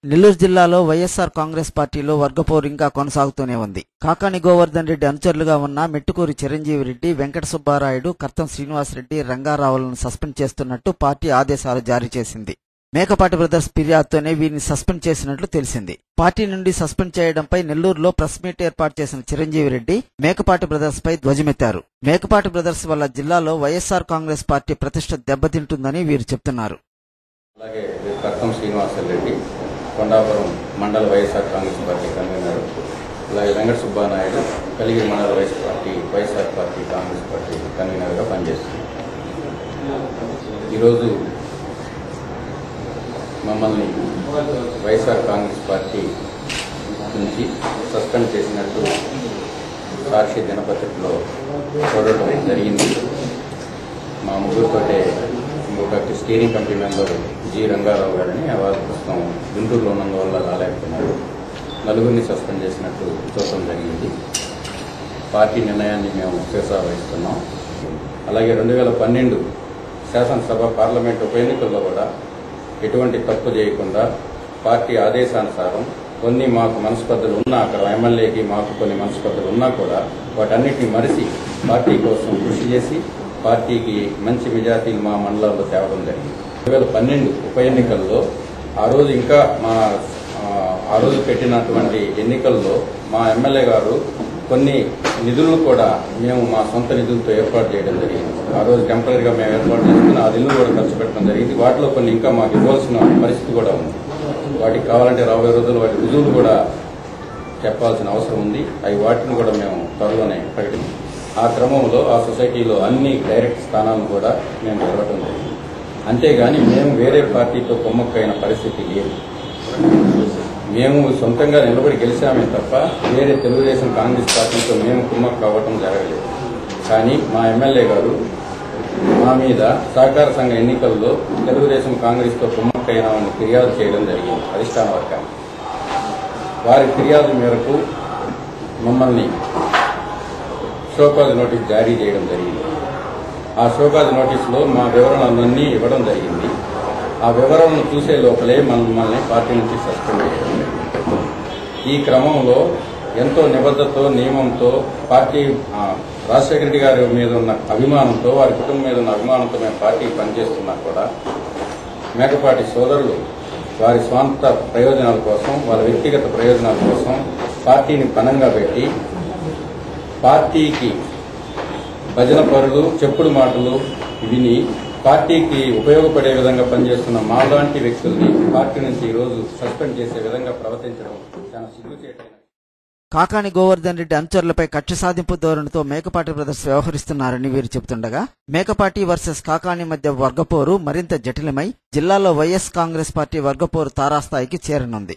నెల్లూరు జిల్లాలో వైఎస్ఆర్ కాంగ్రెస్ పార్టీలో వర్గపోరు ఇంకా కొనసాగుతూనే ఉంది. కాకాని గోవర్ధన్ రెడ్డి అనుచరులుగా ఉన్న మెట్టుకూరి చిరంజీవి రెడ్డి, వెంకట సుబ్బారాయుడు, కర్తం శ్రీనివాసరెడ్డి, రంగారావులను సస్పెండ్ చేస్తున్నట్టు పార్టీ ఆదేశాలు జారీ చేసింది. మేకపాటి బ్రదర్స్ ఫిర్యాదుతోనే వీరిని సస్పెండ్ చేసినట్లు తెలిసింది. పార్టీ నుండి సస్పెండ్ చేయడంపై నెల్లూరులో ప్రెస్ మీట్ ఏర్పాటు చేసిన చిరంజీవి రెడ్డి మేకపాటి బ్రదర్స్ పై ధ్వజమెత్తారు. మేకపాటి బ్రదర్స్ వల్ల జిల్లాలో వైఎస్ఆర్ కాంగ్రెస్ పార్టీ ప్రతిష్ట దెబ్బతింటుందని వీరు చెప్తున్నారు. అలాగే కర్తం శ్రీనివాసరెడ్డి, కొండాపురం మండల వైఎస్ఆర్ కాంగ్రెస్ పార్టీ కన్వీనర్, అలాగే వెంకట సుబ్బానాయుడు, కలిగిరి మండల వైఎస్ఆర్ పార్టీ కాంగ్రెస్ పార్టీ కన్వీనర్గా పనిచేస్తుంది. ఈరోజు మమ్మల్ని వైఎస్ఆర్ కాంగ్రెస్ పార్టీ నుంచి సస్పెండ్ చేసినట్టు సాక్షి దినపత్రికలో చూడటం జరిగింది. మా ముగ్గురితోటే ఇంకొక steering committee member G Rangarao గారిని వారు ప్రస్తుతం గుంటూరులో ఉన్నందువల్ల రాలేకపోయినారు. నలుగురిని సస్పెండ్ చేసినట్టు చూడటం జరిగింది. పార్టీ నిర్ణయాన్ని మేము శిరసావహిస్తున్నాం. అలాగే 2012 శాసనసభ పార్లమెంట్ ఉప ఎన్నికల్లో కూడా ఎటువంటి తప్పు చేయకుండా పార్టీ ఆదేశానుసారం కొన్ని మాకు మనస్పర్ధలు ఉన్నా, అక్కడ ఎమ్మెల్యేకి మాకు కొన్ని మనస్పర్ధలు ఉన్నా కూడా వాటన్నిటిని మరిచి పార్టీ కోసం కృషి చేసి పార్టీకి మంచి మెజార్టీని మా మండలాల్లో తేవడం జరిగింది. 2012 ఉప ఎన్నికల్లో ఆ రోజు పెట్టినటువంటి ఎన్నికల్లో మా ఎమ్మెల్యే గారు కొన్ని నిధులను కూడా మేము మా సొంత నిధులతో ఏర్పాటు చేయడం జరిగింది. ఆ రోజు టెంపరీగా మేము ఏర్పాటు చేసుకుని ఆ నిధులు కూడా ఖర్చు పెట్టడం జరిగింది. వాటిలో కొన్ని ఇంకా మాకు ఇవ్వాల్సిన పరిస్థితి కూడా ఉంది. వాటికి కావాలంటే రాబోయే రోజులు వాటి రుజువులు కూడా చెప్పాల్సిన అవసరం ఉంది. వాటిని కూడా మేము త్వరలోనే ప్రకటిస్తాం. ఆ క్రమంలో ఆ సొసైటీలో అన్ని డైరెక్ట్ స్థానాలను కూడా మేము జరగడం జరిగింది. అంతేగాని మేము వేరే పార్టీతో కుమ్మక్కైన పరిస్థితి లేదు. మేము సొంతంగా నిలబడి గెలిచామే తప్ప వేరే తెలుగుదేశం కాంగ్రెస్ పార్టీతో మేము కుమ్మక్కు అవ్వటం జరగలేదు. కానీ మా ఎమ్మెల్యే గారు మా మీద సహకార సంఘ ఎన్నికల్లో తెలుగుదేశం కాంగ్రెస్తో కుమ్మక్కైనామని ఫిర్యాదు చేయడం జరిగింది అధిష్టాన వర్గానికి. వారి ఫిర్యాదు మేరకు మమ్మల్ని షోకాజ్ నోటీస్ జారీ చేయడం జరిగింది. ఆ షోకాజ్ నోటీసులో మా వివరణలన్నీ ఇవ్వడం జరిగింది. ఆ వివరణను చూసే లోపలే మమ్మల్ని పార్టీ నుంచి సస్పెండ్ చేయడం జరిగింది. ఈ క్రమంలో ఎంతో నిబద్ధతతో, నియమంతో పార్టీ రాజశేఖర రెడ్డి గారి మీద ఉన్న అభిమానంతో, వారి కుటుంబం మీద ఉన్న అభిమానంతో మేము పార్టీకి పనిచేస్తున్నా కూడా మేకపాటి సోదరులు వారి స్వంత ప్రయోజనాల కోసం, వాళ్ళ వ్యక్తిగత ప్రయోజనాల కోసం పార్టీని పణంగా పెట్టి పార్టీకి భజన పరులు, చెప్పుడు మాటలు విని పార్టీకి ఉపయోగపడే విధంగా పనిచేస్తున్న మాలాంటి వ్యక్తుల్ని పార్టీ నుంచి ఈరోజు సస్పెండ్ చేసే విధంగా ప్రవర్తించడం చాలా సిగ్గుచేటైన. కాకాని గోవర్ధన్ రెడ్డి అనుచరులపై కక్ష సాధింపు ధోరణితో మేకపాటి బ్రదర్స్ వ్యవహరిస్తున్నారని వీరు చెబుతుండగా, మేకపాటి వర్సెస్ కాకాని మధ్య వర్గపోరు మరింత జటిలమై జిల్లాలో వైఎస్ కాంగ్రెస్ పార్టీ వర్గపోరు తారాస్థాయికి చేరనుంది.